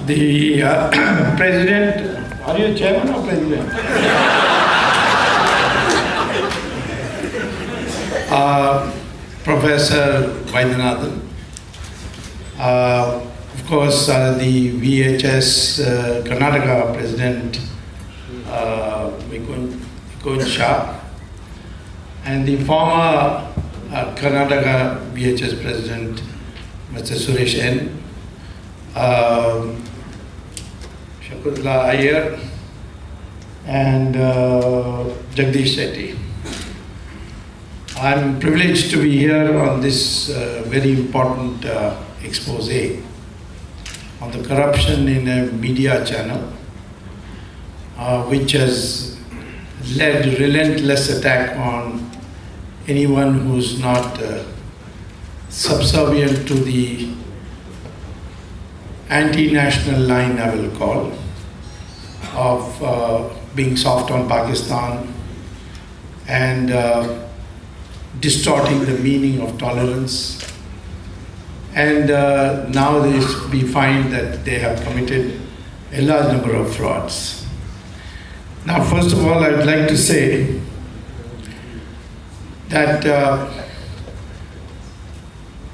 The president, are you chairman or president? Professor Vaidyanathan. Of course, the VHS Karnataka president, Mikun Shah, and the former Karnataka VHS president, Mr. Suresh N. Shakuntala Iyer, and Jagdish Shetty. I'm privileged to be here on this very important expose on the corruption in a media channel, which has led relentless attack on anyone who's not subservient to the anti-national line, I will call, of being soft on Pakistan and distorting the meaning of tolerance. And now we find that they have committed a large number of frauds. Now, first of all, I would like to say that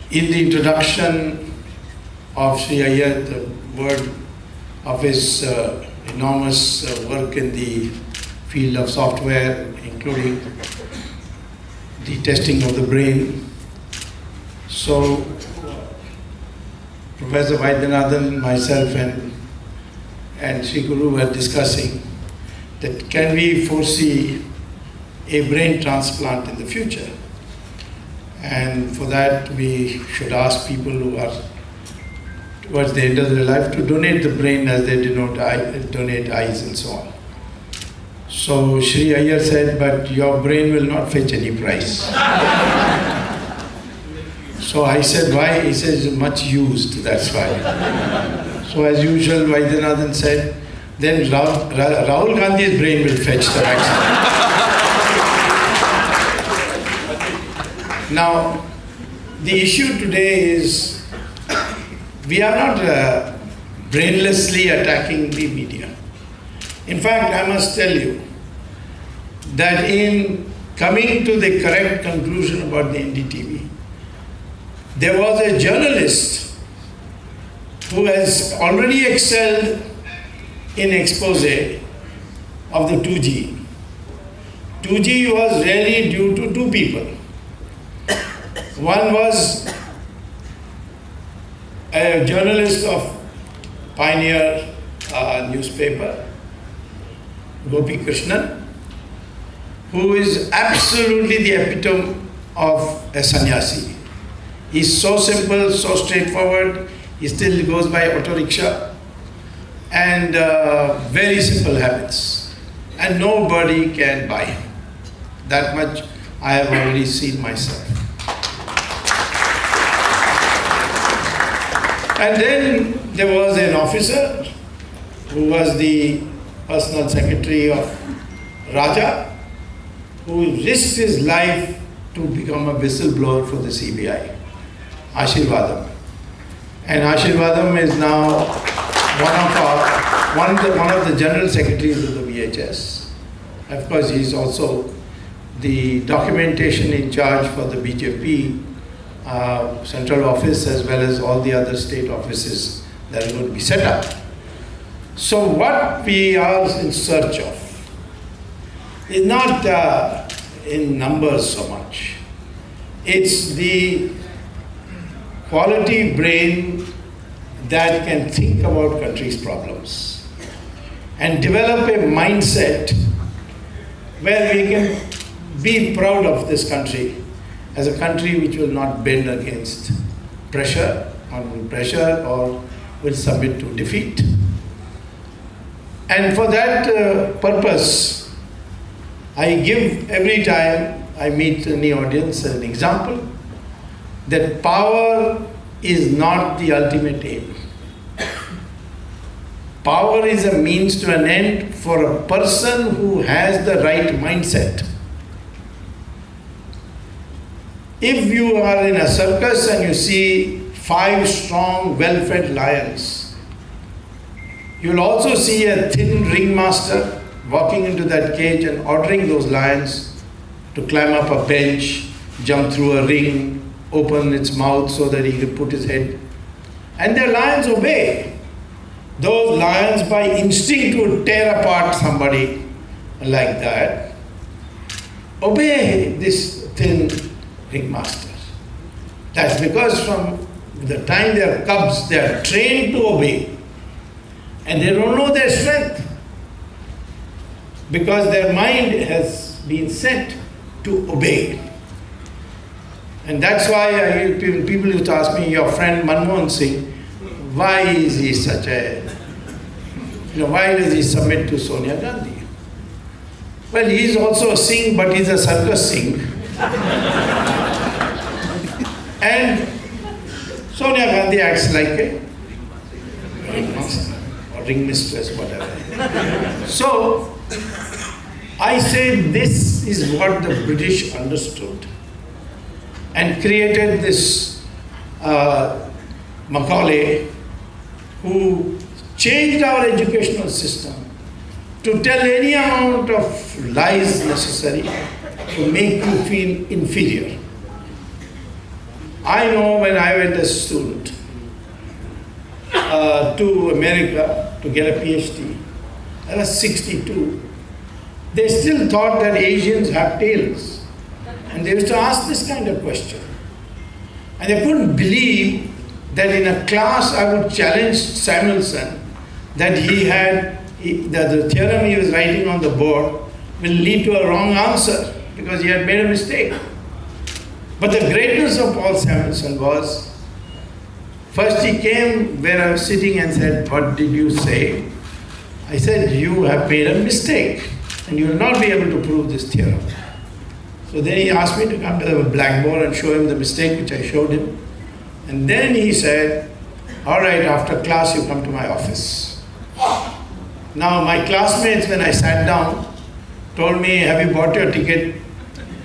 in the introduction of Sri Iyer, the word of his enormous work in the field of software, including the testing of the brain. So, Professor Vaidyanathan, myself, and Sri Guru were discussing that can we foresee a brain transplant in the future? And for that, we should ask people who are towards the end of their life to donate the brain as they donate eyes and so on. So Sri Iyer said, but your brain will not fetch any price. So I said, why? He says, much used, that's why. So as usual, Vaidyanathan said, then Rahul Gandhi's brain will fetch the maximum. Now, the issue today is, we are not brainlessly attacking the media. In fact, I must tell you that in coming to the correct conclusion about the NDTV, there was a journalist who has already excelled in expose of the 2G. 2G was really due to two people. One was a journalist of Pioneer newspaper, Gopi Krishnan, who is absolutely the epitome of a sannyasi. He's so simple, so straightforward. He still goes by auto rickshaw and very simple habits. And nobody can buy him. That much I have already seen myself. And then there was an officer who was the personal secretary of Raja, who risked his life to become a whistleblower for the CBI, Ashirvadam. And Ashirvadam is now one of the general secretaries of the VHS. Of course, he is also the documentation in charge for the BJP central office, as well as all the other state offices that are going to be set up. So what we are in search of is not in numbers so much. It's the quality brain that can think about country's problems and develop a mindset where we can be proud of this country as a country which will not bend against pressure or will submit to defeat. And for that purpose, I give every time I meet any audience an example that power is not the ultimate aim. Power is a means to an end for a person who has the right mindset. If you are in a circus and you see 5 strong, well-fed lions, You'll also see a thin ringmaster walking into that cage and ordering those lions to climb up a bench, jump through a ring, open its mouth so that he can put his head. And the lions obey. Those lions by instinct would tear apart somebody like that. Obey this thin ringmaster. That's because from the time they are cubs, they are trained to obey. And they don't know their strength. Because their mind has been set to obey. And that's why people used to ask me, your friend Manmohan Singh, why is he such a, why does he submit to Sonia Gandhi? Well, he is also a Singh, but he's a circus Singh. And Sonia Gandhi acts like a ringmaster or ringmistress, whatever. So, I say this is what the British understood and created this Macaulay, who changed our educational system to tell any amount of lies necessary to make you feel inferior. I know when I went as a student to America to get a PhD, I was 62. They still thought that Asians have tails. And they used to ask this kind of question. And they couldn't believe that in a class I would challenge Samuelson that the theorem he was writing on the board will lead to a wrong answer because he had made a mistake. But the greatness of Paul Samuelson was, first he came where I was sitting and said, "What did you say?" I said, "You have made a mistake and you will not be able to prove this theorem." So then he asked me to come to the blackboard and show him the mistake, which I showed him. And then he said, "All right, after class you come to my office." Now my classmates, when I sat down, told me, "Have you bought your ticket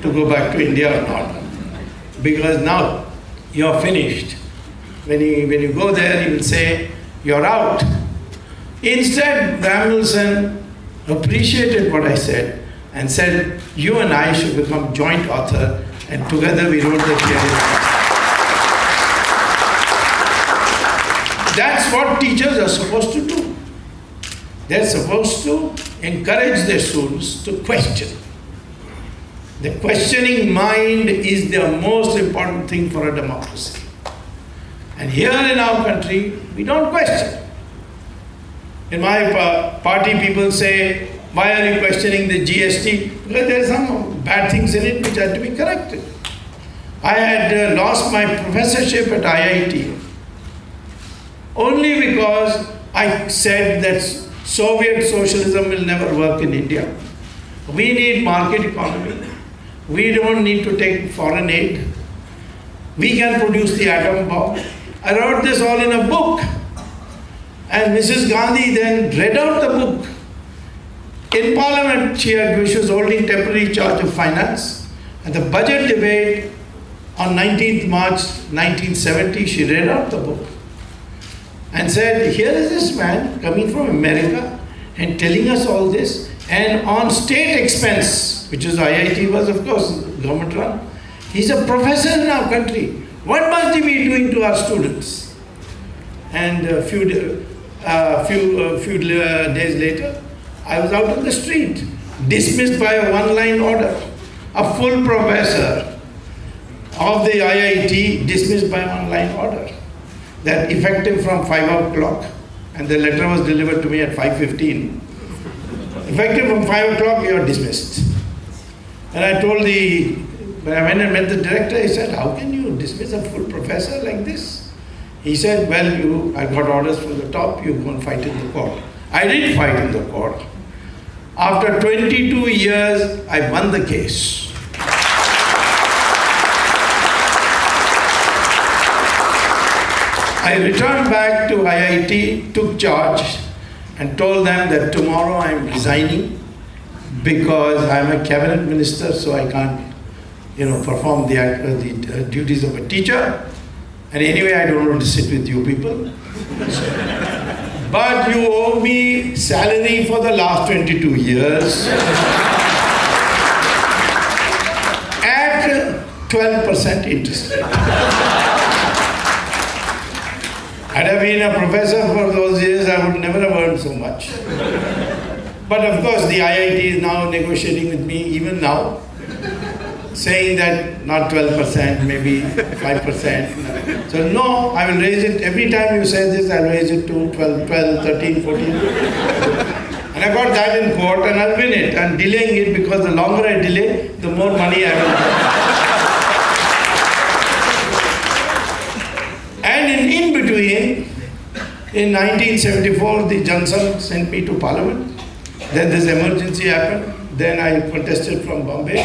to go back to India or not? Because now you're finished. When you go there, he will say, you're out." Instead, Samuelson appreciated what I said and said, "You and I should become joint author, and together we wrote the theory." That's what teachers are supposed to do. They're supposed to encourage their students to question. The questioning mind is the most important thing for a democracy. And here in our country, we don't question. In my party, people say, "Why are you questioning the GST?" Because there are some bad things in it which had to be corrected. I had lost my professorship at IIT only because I said that Soviet socialism will never work in India. We need market economy. We don't need to take foreign aid. We can produce the atom bomb. I wrote this all in a book. And Mrs. Gandhi then read out the book. In Parliament, she was holding temporary charge of finance. At the budget debate on 19th March 1970, she read out the book and said, "Here is this man coming from America and telling us all this, and on state expense," which is IIT was, of course, government run. He's a professor in our country. What must he be doing to our students? And a few days later, I was out on the street, dismissed by a one-line order. A full professor of the IIT dismissed by one-line order. That effective from 5 o'clock, and the letter was delivered to me at 5:15. Effective from 5 o'clock, you are dismissed. And I told when I went and met the director, he said, "How can you dismiss a full professor like this?" He said, "Well, I got orders from the top, you go and fight in the court." I did fight in the court. After 22 years, I won the case. I returned back to IIT, took charge, and told them that tomorrow I am resigning because I am a cabinet minister, so I can't, perform the duties of a teacher. And anyway, I don't want to sit with you people. but you owe me salary for the last 22 years at 12% interest rate. Had I been a professor for those years, I would never have earned so much. But of course, the IIT is now negotiating with me, even now, saying that not 12%, maybe 5%. So no, I will raise it. Every time you say this, I'll raise it to 12, 13, 14. And I got that in court and I'll win it. I'm delaying it because the longer I delay, the more money I will get. And in between, in 1974, the Johnson sent me to Parliament. Then this emergency happened. Then I contested from Bombay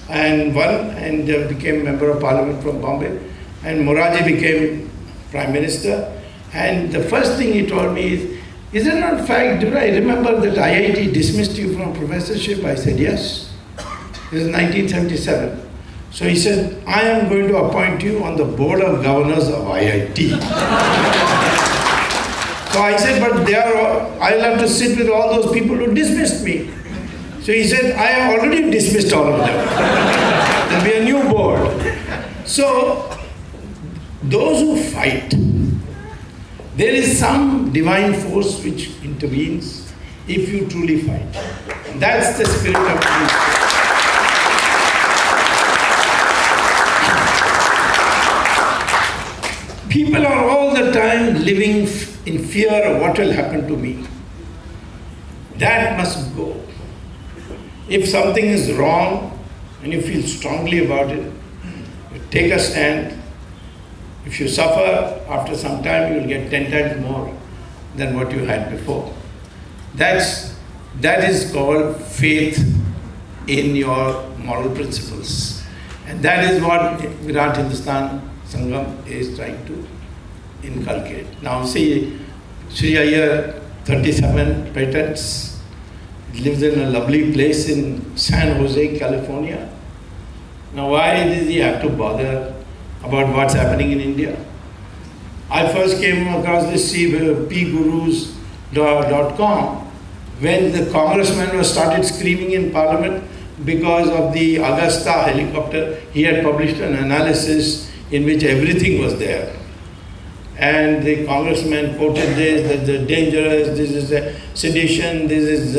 and won and became member of Parliament from Bombay. And Moraji became Prime Minister. And the first thing he told me is it not fact, did I remember that IIT dismissed you from professorship? I said, yes. This is 1977. So he said, I am going to appoint you on the board of governors of IIT. So I said, but I'll have to sit with all those people who dismissed me. So he said, I have already dismissed all of them. There'll be a new board. So those who fight, there is some divine force which intervenes if you truly fight. That's the spirit of truth. People are all the time living in fear of what will happen to me. That must go. If something is wrong and you feel strongly about it, you take a stand. If you suffer, after some time you will get 10 times more than what you had before. That is called faith in your moral principles. And that is what Virat Hindustan Sangam is trying to inculcate. Now see, Sri Iyer, 37 patents, lives in a lovely place in San Jose, California. Now why does he have to bother about what's happening in India? I first came across this pgurus.com when the congressman was started screaming in Parliament because of the Augusta helicopter. He had published an analysis in which everything was there. And the congressman quoted this, that the dangerous, this is a sedition, this is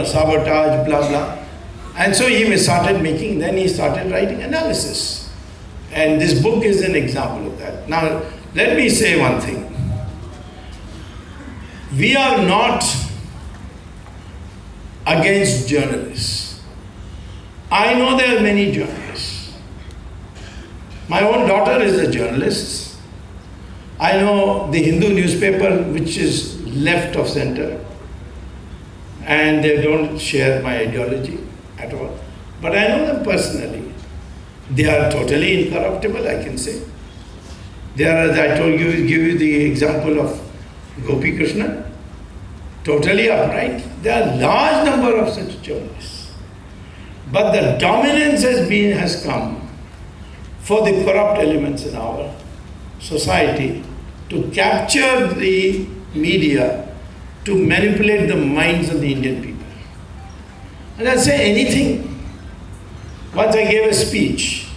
sabotage, blah, blah. And so he started writing analysis. And this book is an example of that. Now, let me say one thing. We are not against journalists. I know there are many journalists. My own daughter is a journalist. I know the Hindu newspaper, which is left of center, and they don't share my ideology at all. But I know them personally. They are totally incorruptible, I can say. They are, as I told you, give you the example of Gopi Krishna, totally upright. There are a large number of such journalists. But the dominance has come for the corrupt elements in our society to capture the media, to manipulate the minds of the Indian people. And I'll say anything. Once I gave a speech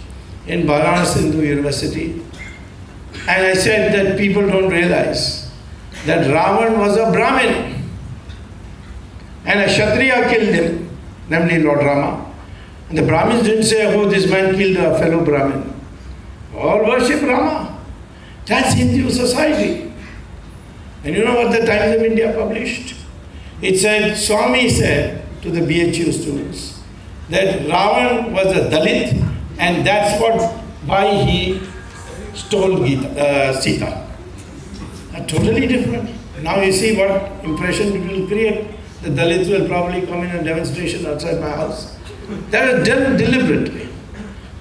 in Varanasi Hindu University, and I said that people don't realize that Ravan was a Brahmin, and a Kshatriya killed him, namely Lord Rama. And the Brahmins didn't say, oh, this man killed a fellow Brahmin. All worship Rama. That's Hindu society. And you know what the Times of India published? It said, Swamy said to the BHU students that Ravan was a Dalit and that's why he stole Sita. Totally different. Now you see what impression it will create. The Dalits will probably come in a demonstration outside my house. That was done deliberately.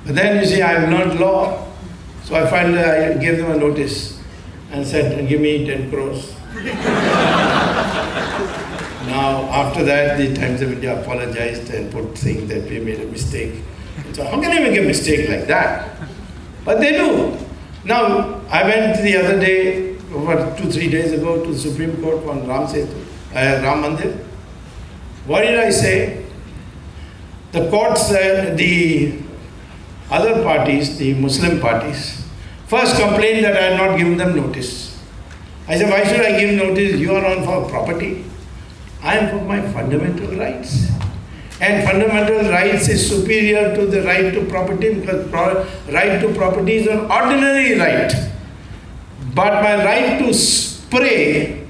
But then you see, I've learned law. So I gave them a notice and said, give me 10 crores. Now, after that, the Times of India apologized and put saying that we made a mistake. So how can you make a mistake like that? But they do. Now, I went the other day over 2-3 days ago to the Supreme Court on Ram Mandir. What did I say? The court said the other parties, the Muslim parties, first complained that I had not given them notice. I said, why should I give notice? You are on for property. I am for my fundamental rights. And fundamental rights is superior to the right to property, because right to property is an ordinary right. But my right to pray,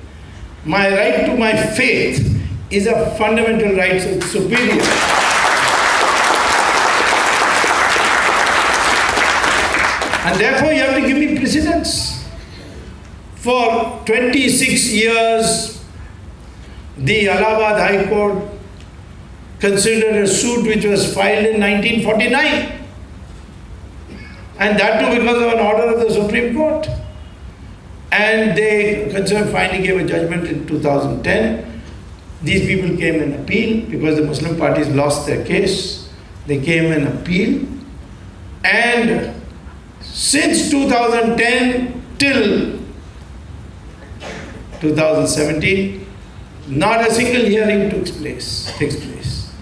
my right to my faith is a fundamental right, so it's superior. And therefore you have to give me precedence. For 26 years, the Allahabad High Court considered a suit which was filed in 1949. And that too because of an order of the Supreme Court. And they finally gave a judgment in 2010. These people came and appealed because the Muslim parties lost their case. They came and appealed. And since 2010 till 2017, not a single hearing takes place.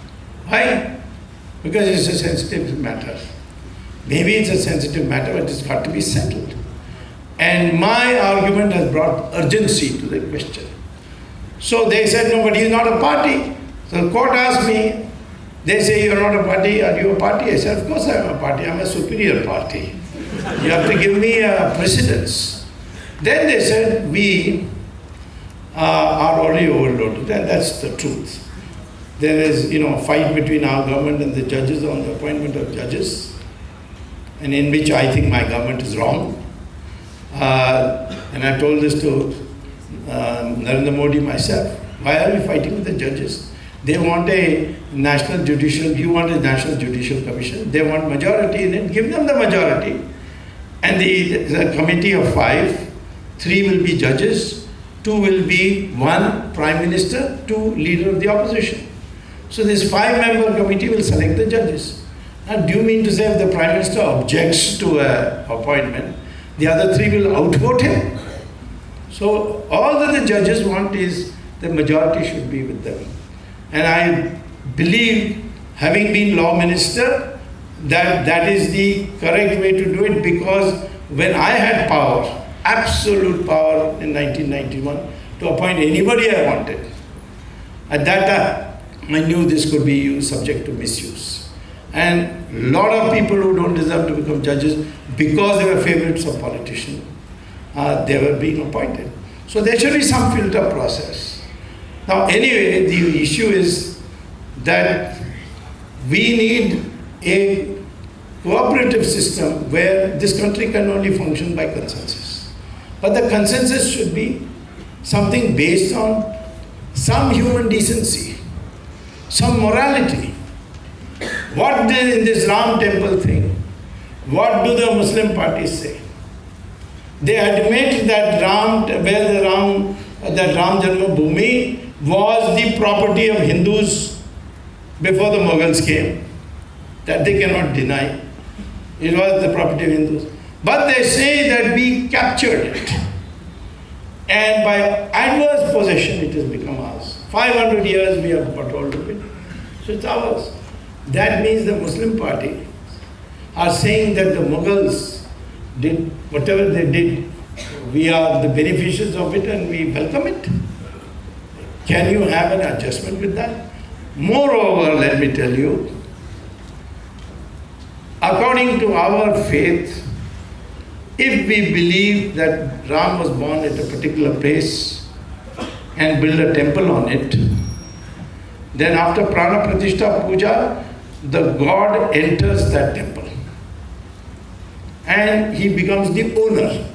Why? Because it's a sensitive matter. Maybe it's a sensitive matter, but it's got to be settled. And my argument has brought urgency to the question. So they said, no, but he's not a party. So the court asked me, they say, you're not a party, are you a party? I said, of course I'm a party, I'm a superior party. You have to give me a precedence. Then they said, we are already overloaded, and that's the truth. There is, a fight between our government and the judges on the appointment of judges, and in which I think my government is wrong. And I told this to Narendra Modi myself. Why are we fighting with the judges? They want a national judicial, you want a national judicial commission. They want majority in it, give them the majority. And the committee of 5, 3 will be judges, 2 will be 1 prime minister, 2 leader of the opposition. So this 5-member committee will select the judges. Now, do you mean to say if the prime minister objects to an appointment, the other 3 will outvote him? So all that the judges want is the majority should be with them. And I believe, having been law minister, that is the correct way to do it, because when I had power, absolute power in 1991, to appoint anybody I wanted, at that time I knew this could be used subject to misuse. And a lot of people who don't deserve to become judges, because they were favorites of politicians, they were being appointed. So there should be some filter process. Now anyway, the issue is that we need a cooperative system where this country can only function by consensus. But the consensus should be something based on some human decency, some morality. What did in this Ram temple thing, what do the Muslim parties say? They admit that Ram Janma Bhoomi was the property of Hindus before the Mughals came. That they cannot deny. It was the property of Hindus. But they say that we captured it. And by adverse possession it has become ours. 500 years we have got hold of it. So it's ours. That means the Muslim party are saying that the Mughals did whatever they did, we are the beneficiaries of it and we welcome it. Can you have an adjustment with that? Moreover, let me tell you, according to our faith, if we believe that Ram was born at a particular place and build a temple on it, then after Prana Pratishtha Puja, the God enters that temple and he becomes the owner.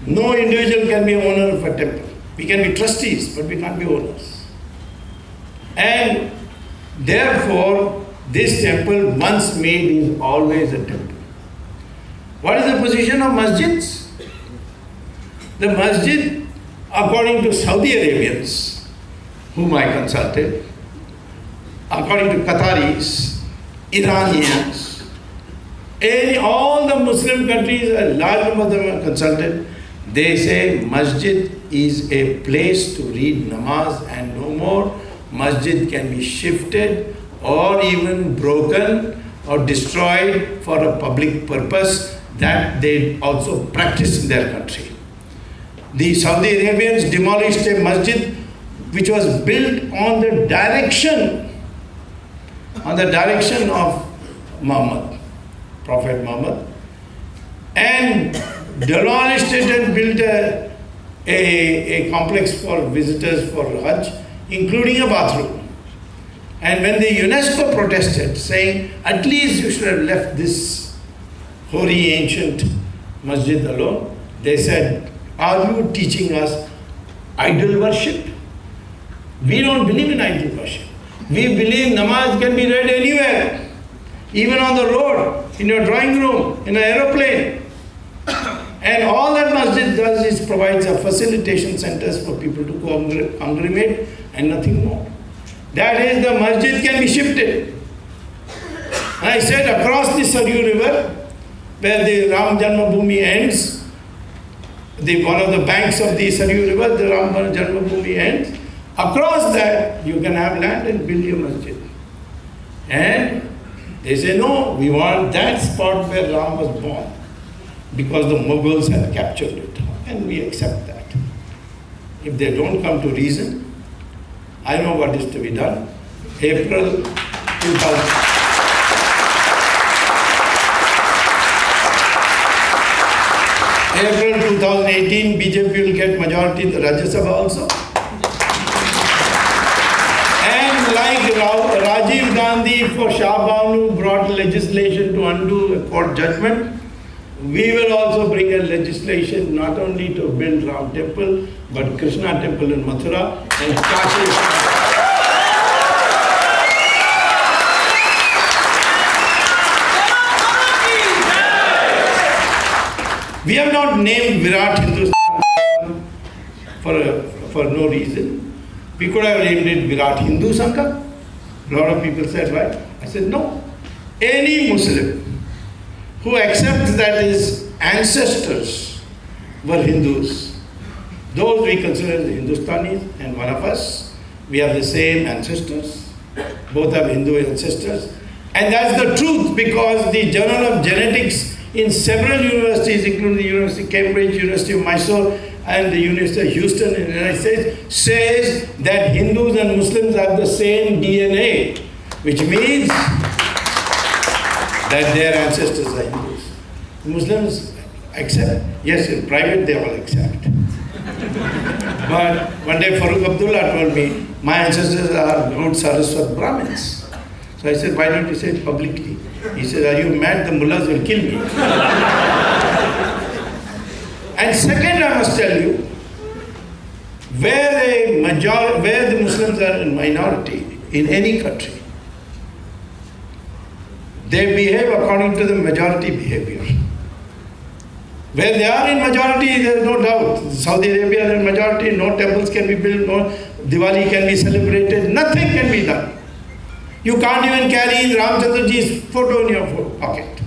No individual can be owner of a temple. We can be trustees, but we can't be owners. And therefore, this temple, once made, is always a temple. What is the position of masjids? The masjid, according to Saudi Arabians, whom I consulted, according to Qataris, Iranians, all the Muslim countries, a large number of them are consulted, They say masjid is a place to read namaz and no more. Masjid can be shifted or even broken or destroyed for a public purpose that they also practice in their country. The Saudi Arabians demolished a masjid which was built on the direction of Muhammad, Prophet Muhammad, and demolished it and built a complex for visitors for Hajj, including a bathroom. And when the UNESCO protested, saying, at least you should have left this hoary ancient masjid alone, they said, are you teaching us idol worship? We don't believe in idol worship. We believe namaz can be read anywhere, even on the road, in your drawing room, in an aeroplane. And all that masjid does is provides a facilitation centers for people to congregate and nothing more. That is, the masjid can be shifted. And I said across the Saryu River, where the Ram Janmabhoomi ends, one of the banks of the Saryu River, the Ram Janmabhoomi ends, across that you can have land and build your masjid. And they say, no, we want that spot where Ram was born, because the Mughals had captured it, and we accept that. If they don't come to reason, I know what is to be done. April 2018, BJP will get majority in the Rajya Sabha also. And like Rajiv Gandhi for Shah Banu brought legislation to undo a court judgment, we will also bring a legislation not only to build Ram Temple, but Krishna Temple in Mathura and Kashi. We have not named Virat Hindustan for no reason. We could have named it Virat Hindu Sangha. A lot of people said, why? I said, no. Any Muslim who accepts that his ancestors were Hindus, those we consider the Hindustanis, and one of us, we have the same ancestors, both have Hindu ancestors. And that's the truth, because the Journal of Genetics in several universities, including the University of Cambridge, University of Mysore, and the University of Houston in the United States, says that Hindus and Muslims have the same DNA, which means that their ancestors are Hindus. Muslims accept. Yes, in private they all accept. But one day Farooq Abdullah told me, my ancestors are Lord Saraswat Brahmins. So I said, why don't you say it publicly? He said, are you mad? The mullahs will kill me. And second, I must tell you, where the Muslims are in minority in any country, they behave according to the majority behavior. Where they are in majority, there is no doubt. Saudi Arabia is in majority, no temples can be built, no Diwali can be celebrated, nothing can be done. You can't even carry Ramchandraji's photo in your pocket.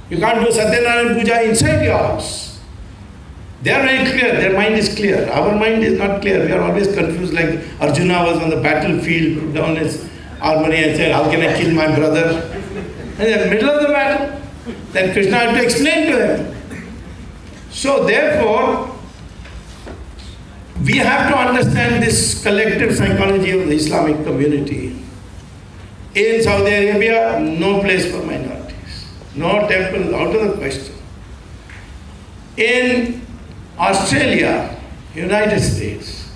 You can't do Satyanarayana Puja inside your house. They are very clear, their mind is clear. Our mind is not clear. We are always confused, like Arjuna was on the battlefield, put down his armory and said, how can I kill my brother? And in the middle of the battle, then Krishna had to explain to him. So therefore, we have to understand this collective psychology of the Islamic community. In Saudi Arabia, no place for minorities. No temple, out of the question. In Australia, United States,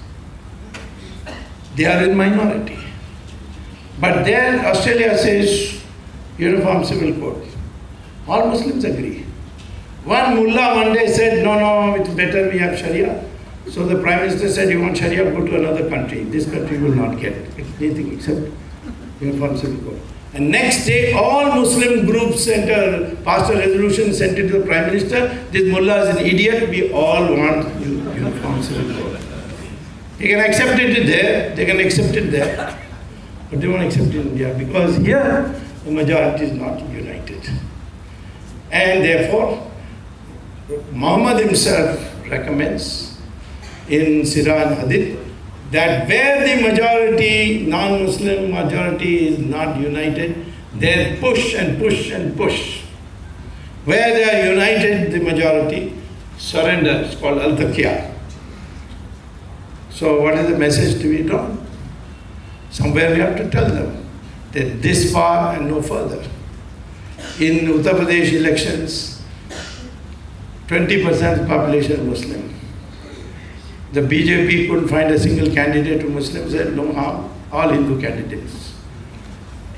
they are in minority. But there, Australia says, uniform civil code. All Muslims agree. One mullah one day said, no, it's better we have Sharia. So the Prime Minister said, you want Sharia, go to another country. This country will not get anything except uniform civil code. And next day, all Muslim groups passed a resolution, sent it to the Prime Minister. This mullah is an idiot, we all want uniform civil code. They can accept it there, they can accept it there. But they won't accept it in India, because here, the majority is not united. And therefore, Muhammad himself recommends in Sirah and Hadith that where the majority, non-Muslim majority is not united, they push and push and push. Where they are united, the majority, surrender. It's called al-taqiyya. So what is the message to be drawn? Somewhere we have to tell them that this far and no further. In Uttar Pradesh elections, 20% of the population is Muslim. The BJP couldn't find a single candidate who Muslims said no harm, all Hindu candidates.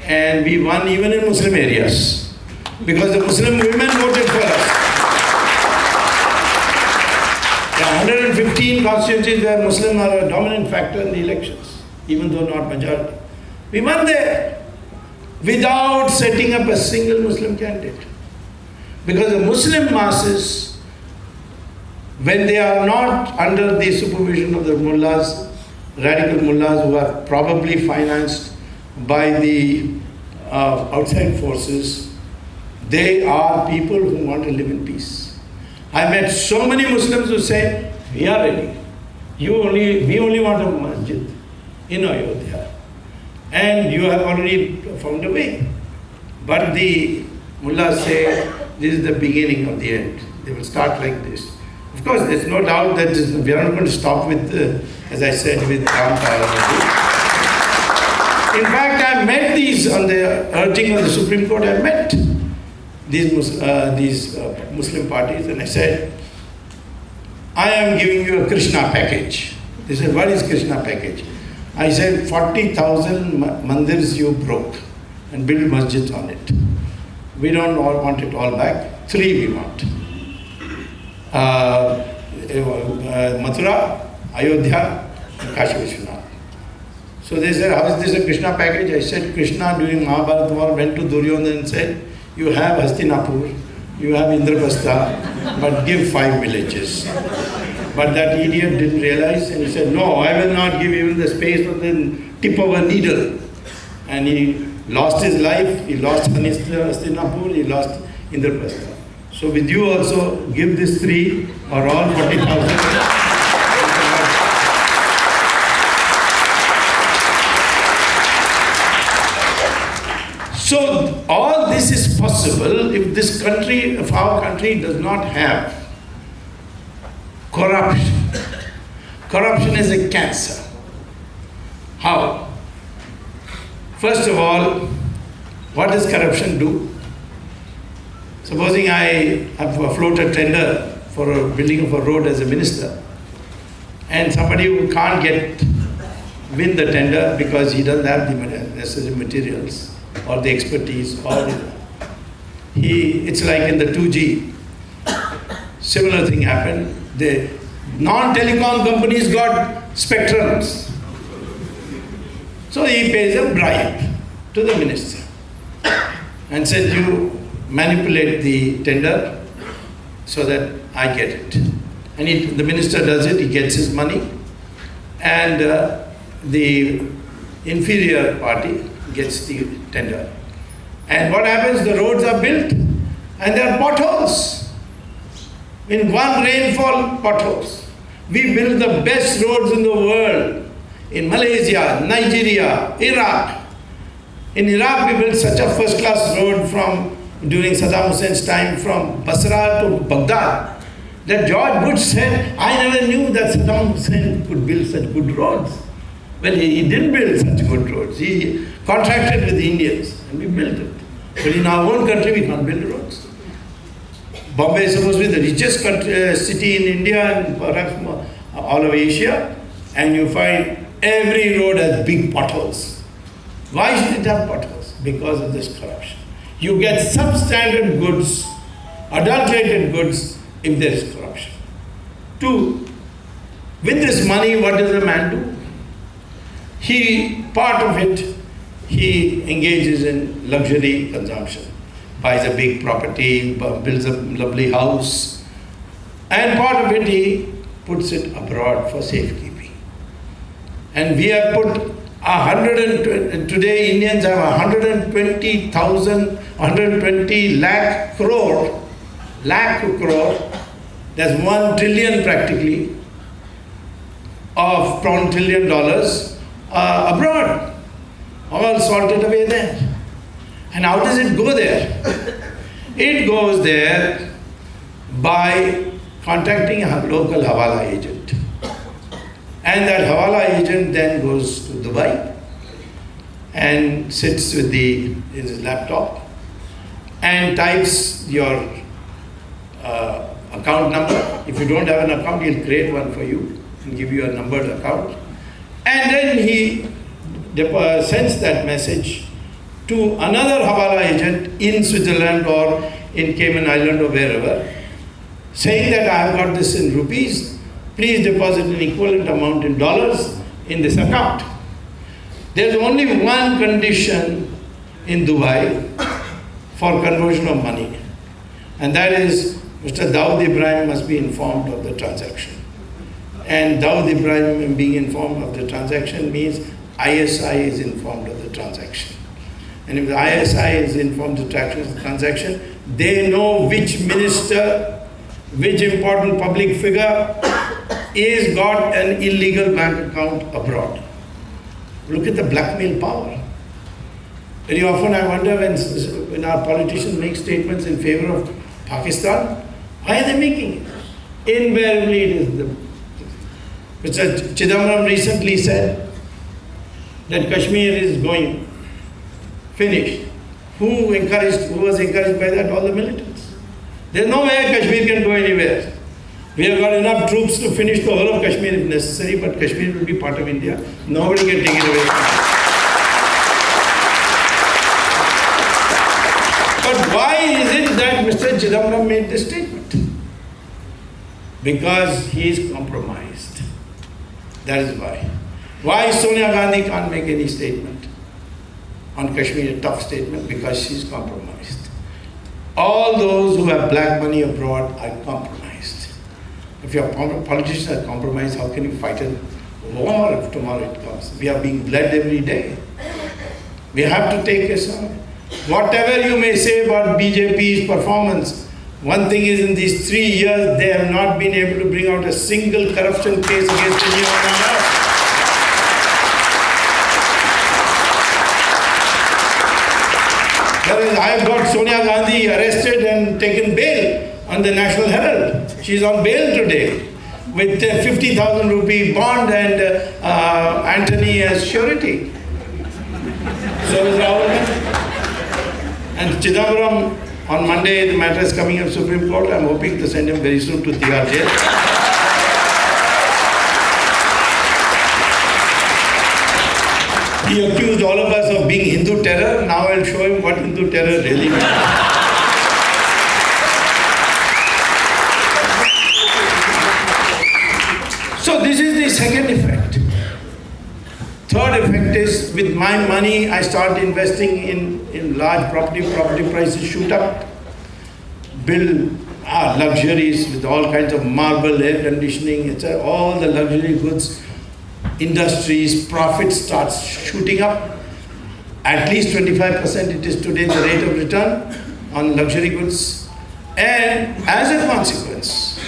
And we won even in Muslim areas because the Muslim women voted for us. There are 115 constituencies where Muslims are a dominant factor in the elections, even though not majority. We won there without setting up a single Muslim candidate. Because the Muslim masses, when they are not under the supervision of the mullahs, radical mullahs who are probably financed by the outside forces, they are people who want to live in peace. I met so many Muslims who say, we are ready. We only want a masjid in Ayodhya. And you have already found a way. But the mullahs say, this is the beginning of the end. They will start like this. Of course, there's no doubt that we are not going to stop with, as I said, with Ram Parliament. In fact, I met these, on the urging of the Supreme Court, I met these Muslim parties and I said, I am giving you a Krishna package. They said, what is Krishna package? I said, 40,000 mandirs you broke and build masjids on it. We don't all want it all back. 3 we want. Mathura, Ayodhya, and Kashi Vishwanath. So they said, how is this a Krishna package? I said, Krishna during Mahabharata war went to Duryodhana and said, you have Hastinapur, you have Indraprastha, but give 5 villages. But that idiot didn't realize and he said, no, I will not give even the space of the tip of a needle. And he lost his life, he lost Hastinapur, he lost Indraprastha. So with you also, give this 3 or all 40,000. So all this is possible if this country, if our country does not have corruption. Corruption is a cancer. How? First of all, what does corruption do? Supposing I have floated a tender for a building of a road as a minister, and somebody who can't win the tender because he doesn't have the necessary materials or the expertise or it's like in the 2G. Similar thing happened. The non-telecom companies got spectrums. So he pays a bribe to the minister and said, you manipulate the tender so that I get it. And the minister does it, he gets his money, and the inferior party gets the tender. And what happens? The roads are built and there are potholes. In one rainfall, potholes. We build the best roads in the world. In Malaysia, Nigeria, Iraq. In Iraq, we built such a first-class road during Saddam Hussein's time from Basra to Baghdad, that George Bush said, I never knew that Saddam Hussein could build such good roads. Well, he didn't build such good roads. He contracted with the Indians and we built it. But in our own country, we can't build roads. Bombay is supposed to be the richest city in India and perhaps all of Asia, and you find every road has big potholes. Why should it have potholes? Because of this corruption. You get substandard goods, adulterated goods, if there is corruption. 2, with this money, what does a man do? Part of it, he engages in luxury consumption. Buys a big property, builds a lovely house, and part of it he puts it abroad for safekeeping. And we have put today Indians have 120 lakh crore There's $1 trillion practically of $1 trillion abroad, all salted away there. And how does it go there? It goes there by contacting a local Hawala agent. And that Hawala agent then goes to Dubai and sits with his laptop and types your account number. If you don't have an account, he'll create one for you and give you a numbered account. And then he sends that message to another Hawala agent in Switzerland or in Cayman Island or wherever, saying that I have got this in rupees, please deposit an equivalent amount in dollars in this account. There's only one condition in Dubai for conversion of money, and that is Mr. Dawood Ibrahim must be informed of the transaction. And Dawood Ibrahim being informed of the transaction means ISI is informed of the transaction. And if the ISI is informed of the transaction, they know which minister, which important public figure is got an illegal bank account abroad. Look at the blackmail power. Very often I wonder when our politicians make statements in favor of Pakistan, why are they making it? Invariably it is the Mr. Chidambaram recently said that Kashmir is going finished. Who was encouraged by that? All the militants. There's no way Kashmir can go anywhere. We have got enough troops to finish the whole of Kashmir if necessary, but Kashmir will be part of India. Nobody can take it away. But why is it that Mr. Chidambaram made this statement? Because he is compromised. That is why. Why Sonia Gandhi can't make any statement on Kashmir, a tough statement? Because she's compromised. All those who have black money abroad are compromised. If your politicians are compromised, how can you fight a war if tomorrow it comes? We are being bled every day. We have to take a side. Whatever you may say about BJP's performance, one thing is in these 3 years, they have not been able to bring out a single corruption case against anyone on earth. Whereas I have got Sonia Gandhi arrested and taken bail on the National Herald. She is on bail today with a 50,000 rupee bond and Anthony as surety. So is Rahul Gandhi. And Chidambaram, on Monday, the matter is coming up Supreme Court. I'm hoping to send him very soon to Tihar jail. He accused all of us of being Hindu terror. Now I'll show him what Hindu terror really means. So this is the second effect. Third effect is, with my money, I start investing in large property. Property prices shoot up. Build luxuries with all kinds of marble, air conditioning, etc. All the luxury goods, industries, profit starts shooting up. At least 25% it is today the rate of return on luxury goods. And as a consequence,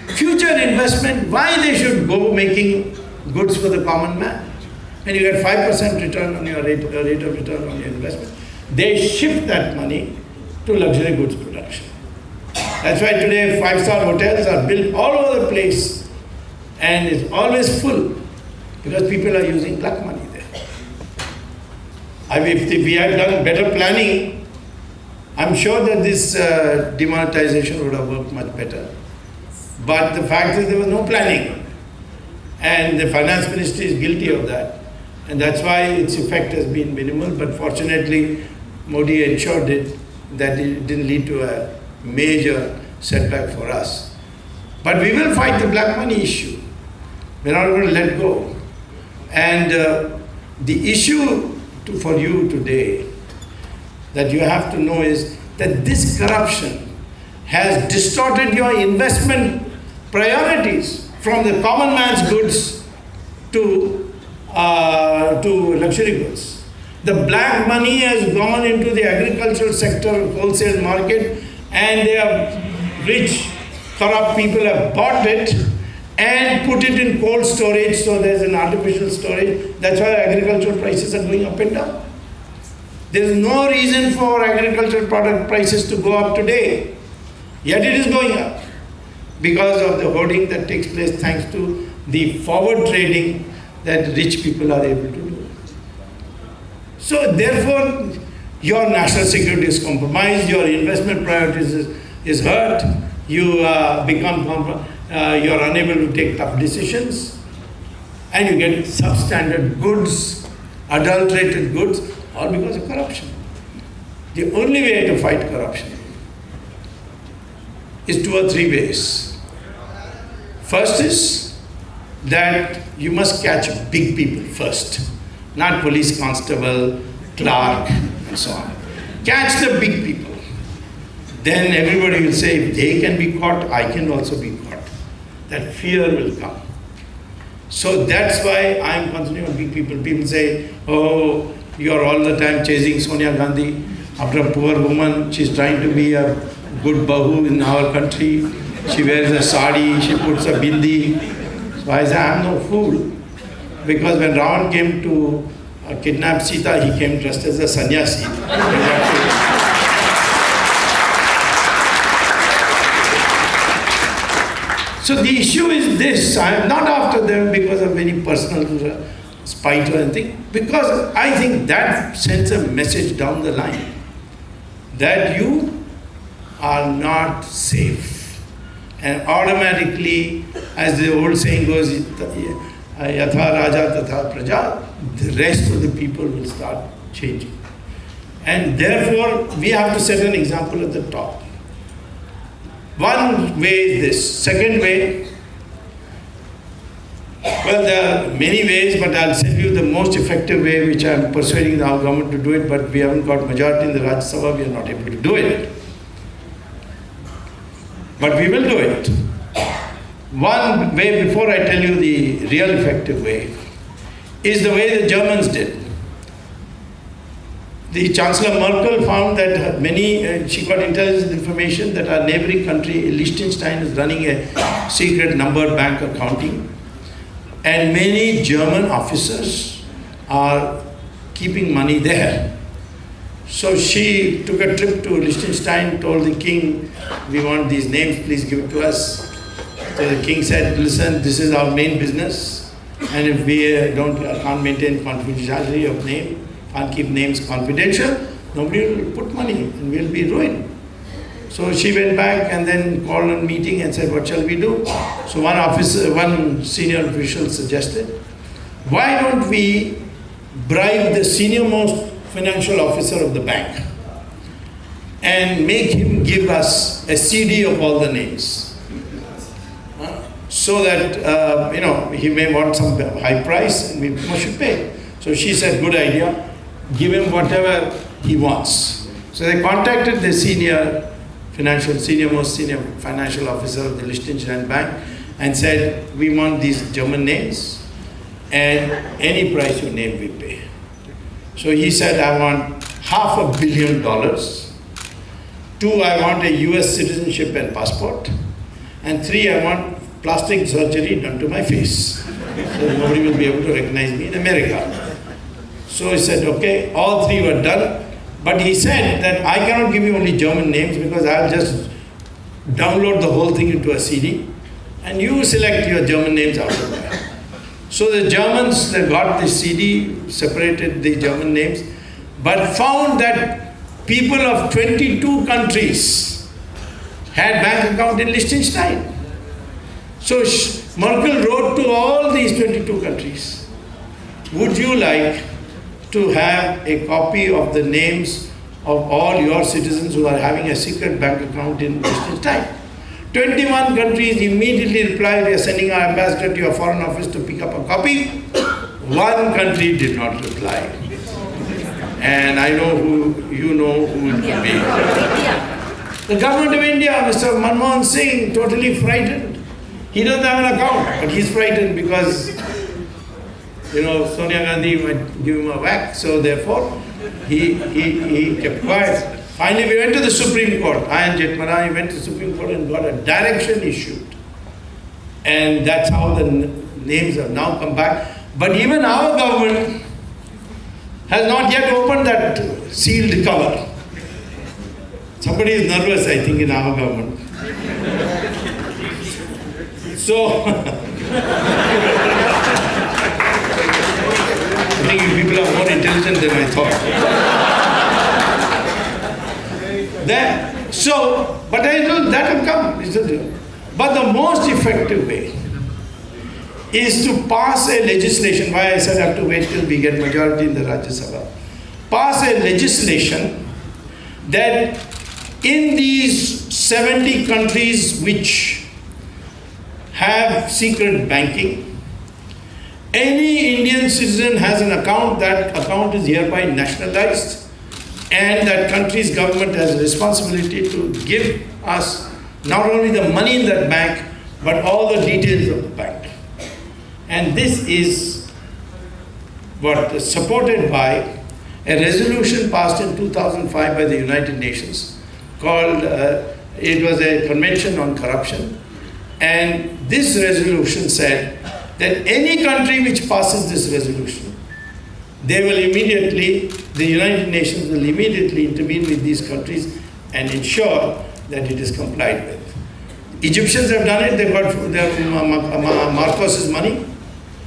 future investment, why they should go making goods for the common man? And you get 5% return on your rate of return on your investment. They shift that money to luxury goods production. That's why today 5-star hotels are built all over the place and it's always full because people are using black money there. If we had done better planning, I'm sure that this demonetization would have worked much better. But the fact is there was no planning. And the finance ministry is guilty of that. And that's why its effect has been minimal. But fortunately, Modi ensured that it didn't lead to a major setback for us. But we will fight the black money issue. We're not going to let go. And the issue for you today that you have to know is that this corruption has distorted your investment priorities from the common man's goods to luxury goods. The black money has gone into the agricultural sector, wholesale market, and they are rich corrupt people have bought it and put it in cold storage, so there's an artificial storage. That's why agricultural prices are going up and down. There's no reason for agricultural product prices to go up today, yet it is going up because of the hoarding that takes place thanks to the forward trading that rich people are able to do. So therefore, your national security is compromised, your investment priorities is hurt, you you're unable to take tough decisions, and you get substandard goods, adulterated goods, all because of corruption. The only way to fight corruption is 2 or 3 ways. First is that you must catch big people first, not police constable, clerk, and so on. Catch the big people. Then everybody will say, if they can be caught, I can also be caught. That fear will come. So that's why I'm concentrating on big people. People say, oh, you're all the time chasing Sonia Gandhi. After a poor woman, she's trying to be a good bahu in our country. She wears a sari, she puts a bindi. So I say, I'm no fool. Because when Ravan came to kidnap Sita, he came dressed as a sannyasi. So the issue is this, I am not after them because of any personal spite or anything, because I think that sends a message down the line that you are not safe. And automatically, as the old saying goes, Yatha Raja Tatha Praja, the rest of the people will start changing. And therefore, we have to set an example at the top. One way is this. Second way, well, there are many ways, but I'll tell you the most effective way, which I'm persuading our government to do it, but we haven't got majority in the Rajya Sabha, we are not able to do it. But we will do it. One way, before I tell you the real effective way, is the way the Germans did. The Chancellor Merkel found that she got intelligence information that our neighboring country, Liechtenstein, is running a secret numbered bank accounting. And many German officers are keeping money there. So she took a trip to Liechtenstein, told the king, we want these names, please give it to us. So the king said, listen, this is our main business. And if we can't maintain confidentiality of name, can't keep names confidential, nobody will put money and we'll be ruined. So she went back and then called a meeting and said, what shall we do? So one senior official suggested, why don't we bribe the senior-most financial officer of the bank and make him give us a CD of all the names? So that, he may want some high price and we should pay. So she said, good idea, give him whatever he wants. So they contacted the senior-most financial officer of the Liechtenstein bank and said, we want these German names and any price you name we pay. So he said, I want $500 million. 2, I want a US citizenship and passport. And 3, I want plastic surgery done to my face. So nobody will be able to recognize me in America. So he said, okay, all 3 were done. But he said that I cannot give you only German names because I'll just download the whole thing into a CD and you select your German names out of there. So the Germans, they got the CD, separated the German names, but found that people of 22 countries had bank account in Liechtenstein. So Merkel wrote to all these 22 countries, would you like to have a copy of the names of all your citizens who are having a secret bank account in Liechtenstein? 21 countries immediately replied, we are sending our ambassador to your foreign office to pick up a copy. 1 country did not reply. And I know who it will be. The government of India, Mr. Manmohan Singh, totally frightened. He doesn't have an account, but he's frightened because Sonia Gandhi might give him a whack, so therefore he kept quiet. Finally, we went to the Supreme Court. I and Jetmanai went to the Supreme Court and got a direction issued. And that's how the names have now come back. But even our government has not yet opened that sealed cover. Somebody is nervous, I think, in our government. So, I think you people are more intelligent than I thought. But I know that will come. But the most effective way is to pass a legislation. Why I said I have to wait till we get majority in the Rajya Sabha. Pass a legislation that in these 70 countries which have secret banking, any Indian citizen has an account, that account is hereby nationalized, and that country's government has a responsibility to give us not only the money in that bank, but all the details of the bank. And this is what is supported by a resolution passed in 2005 by the United Nations called, it was a convention on corruption. And this resolution said that any country which passes this resolution, they will immediately, the United Nations will immediately intervene with these countries and ensure that it is complied with. Egyptians have done it. They got Marcos's money.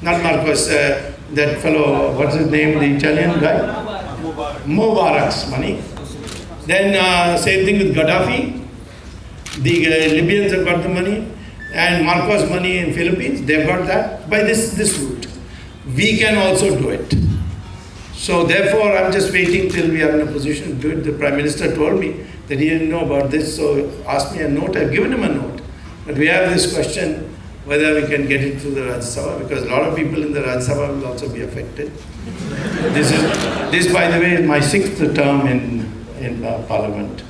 Not Marcos, that fellow, what's his name, the Italian guy? Mubarak's money. Then same thing with Gaddafi. The Libyans have got the money. And Marcos' money in Philippines, they've got that by this route. We can also do it. So therefore, I'm just waiting till we are in a position to do it. The Prime Minister told me that he didn't know about this, so asked me a note. I've given him a note. But we have this question whether we can get it through the Rajya Sabha, because a lot of people in the Rajya Sabha will also be affected. This, by the way, is my 6th term in Parliament.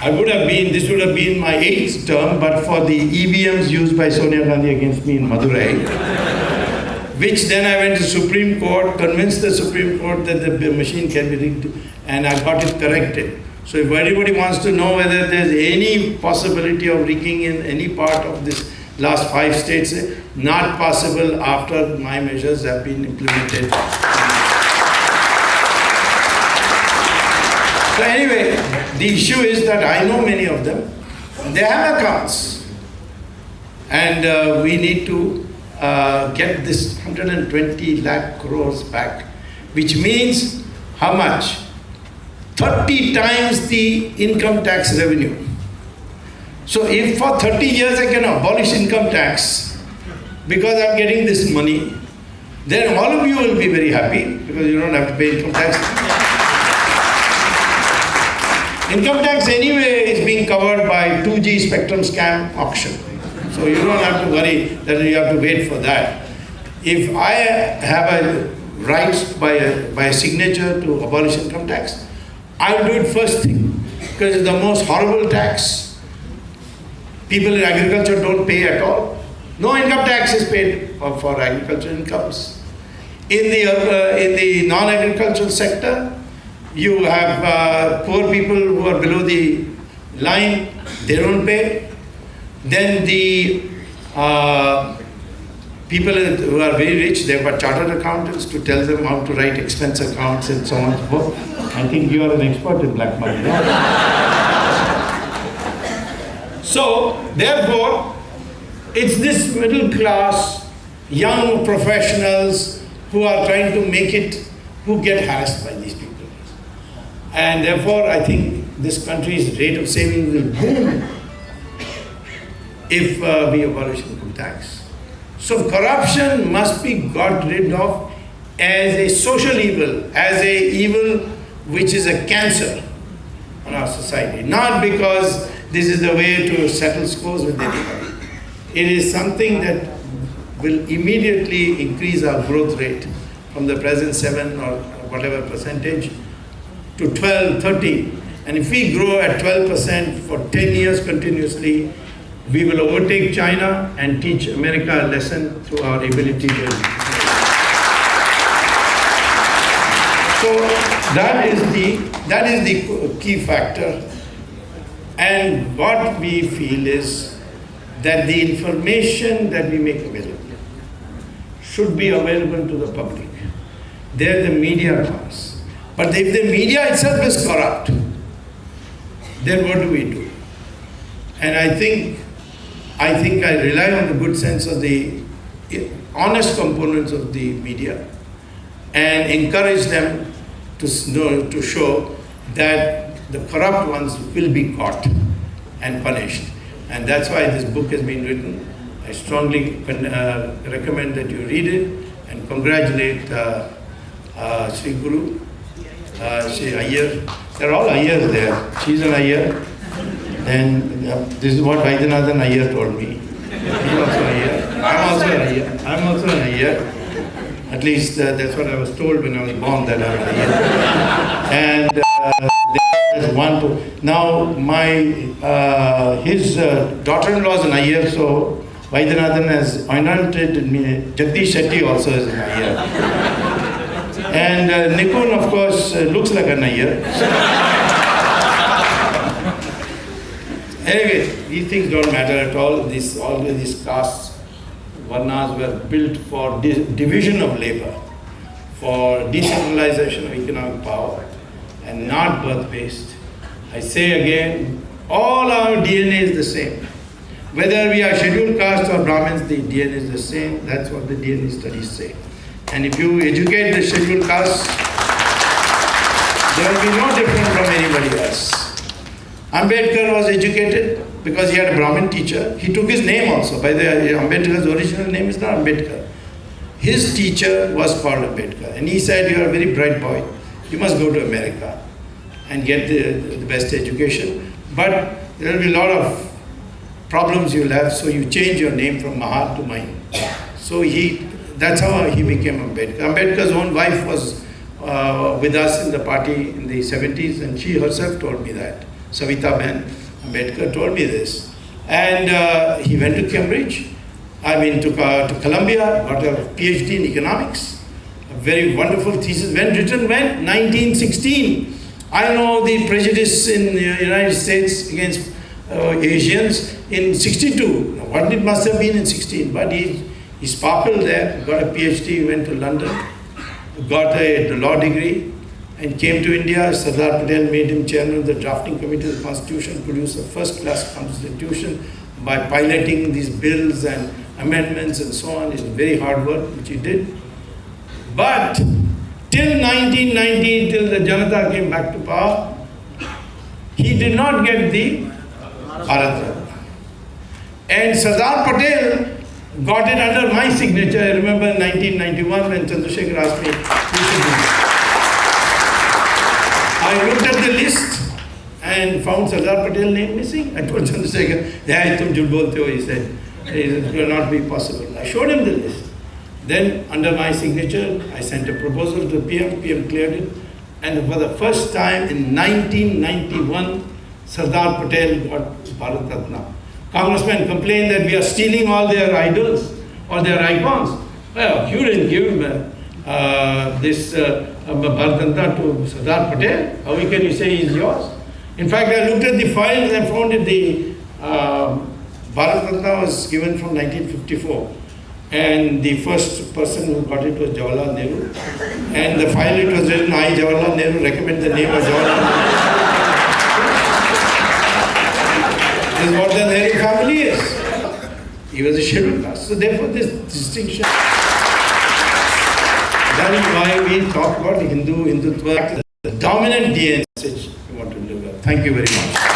This would have been my 8th term, but for the EVMs used by Sonia Gandhi against me in Madurai, which then I went to Supreme Court, convinced the Supreme Court that the machine can be rigged, and I got it corrected. So if anybody wants to know whether there's any possibility of rigging in any part of this last 5 states, not possible after my measures have been implemented. So anyway, the issue is that I know many of them. They have accounts. And we need to get this 120 lakh crores back, which means how much? 30 times the income tax revenue. So if for 30 years I can abolish income tax because I'm getting this money, then all of you will be very happy because you don't have to pay income tax. Income tax anyway is being covered by 2G spectrum scam auction. So you don't have to worry that you have to wait for that. If I have a right by a signature to abolish income tax, I'll do it first thing, because it's the most horrible tax. People in agriculture don't pay at all. No income tax is paid for agricultural incomes. In the non-agricultural sector, you have poor people who are below the line, they don't pay. Then the people who are very rich, they've got chartered accountants to tell them how to write expense accounts and so on and so forth. I think you are an expert in black money. No? So, therefore, it's this middle class, young professionals who are trying to make it, who get harassed by these people. And therefore, I think this country's rate of saving will boom if we abolish income tax. So corruption must be got rid of as a social evil, as a evil which is a cancer on our society. Not because this is the way to settle scores with anybody. It is something that will immediately increase our growth rate from the present 7 or whatever percentage to 12, 13. And if we grow at 12% for 10 years continuously, we will overtake China and teach America a lesson through our ability to So that is the key factor. And what we feel is that the information that we make available should be available to the public. There the media comes. But if the media itself is corrupt, then what do we do? And I think I rely on the good sense of the honest components of the media and encourage them to show that the corrupt ones will be caught and punished. And that's why this book has been written. I strongly recommend that you read it and congratulate Sri Guru, Sri Iyer. They're all Iyers there. She's an Iyer. And this is what Vaidyanathan Iyer told me. He's also an Iyer. I'm also an Iyer. At least that's what I was told when I was born, that I'm an Iyer. And there's one to, now his daughter-in-law is an Iyer, so Vaidyanathan has anointed me. Jagdish Shetty also is an Iyer. And Nikun, of course, looks like an Iyer. Anyway, these things don't matter at all. All these castes, varnas were built for division of labor, for decentralization of economic power, and not birth-based. I say again, all our DNA is the same. Whether we are scheduled caste or Brahmins, the DNA is the same. That's what the DNA studies say. And if you educate the scheduled caste, there will be no different from anybody else. Ambedkar was educated because he had a Brahmin teacher. He took his name also. By the way, Ambedkar's original name is not Ambedkar. His teacher was called Ambedkar. And he said, you are a very bright boy. You must go to America and get the best education. But there will be a lot of problems you'll have, so you change your name from Mahar to mine. So that's how he became Ambedkar. Ambedkar's own wife was with us in the party in the 70s, and she herself told me that. Savita Ben Ambedkar told me this. And he went to Cambridge, to Columbia, got a PhD in economics. A very wonderful thesis. When written, when? 1916. I know the prejudice in the United States against Asians in 62. What it must have been in 16, but he sparkled there, got a PhD, went to London, got a law degree, and came to India. Sardar Patel made him chairman of the drafting committee of the Constitution, produced a first-class Constitution by piloting these bills and amendments and so on. It's very hard work, which he did. But till 1990, till the Janata came back to power, he did not get the Bharat Ratna. And Sardar Patel got it under my signature. I remember in 1991 when Chandrasekhar asked me, who should do it? I looked at the list and found Sardar Patel name missing. I told Chandrasekhar, yeah, tum jhut bolte ho, he said. It will not be possible. I showed him the list. Then, under my signature, I sent a proposal to PM. PM cleared it. And for the first time in 1991, Sardar Patel got Bharat Ratna. Congressmen complained that we are stealing all their idols or their icons. Well, you didn't give this Bharat Ratna to Sardar Patel. How can you say he's yours? In fact, I looked at the files and found that the Bharat Ratna was given from 1954. And the first person who got it was Jawaharlal Nehru. And the file it was written, I, Jawaharlal Nehru, recommend the name of Jawaharlal Nehru. This is what the Nehru family is. He was a scheduled caste. So therefore this distinction. That is why we talk about Hindutva, the dominant DNA message we want to deliver. Thank you very much.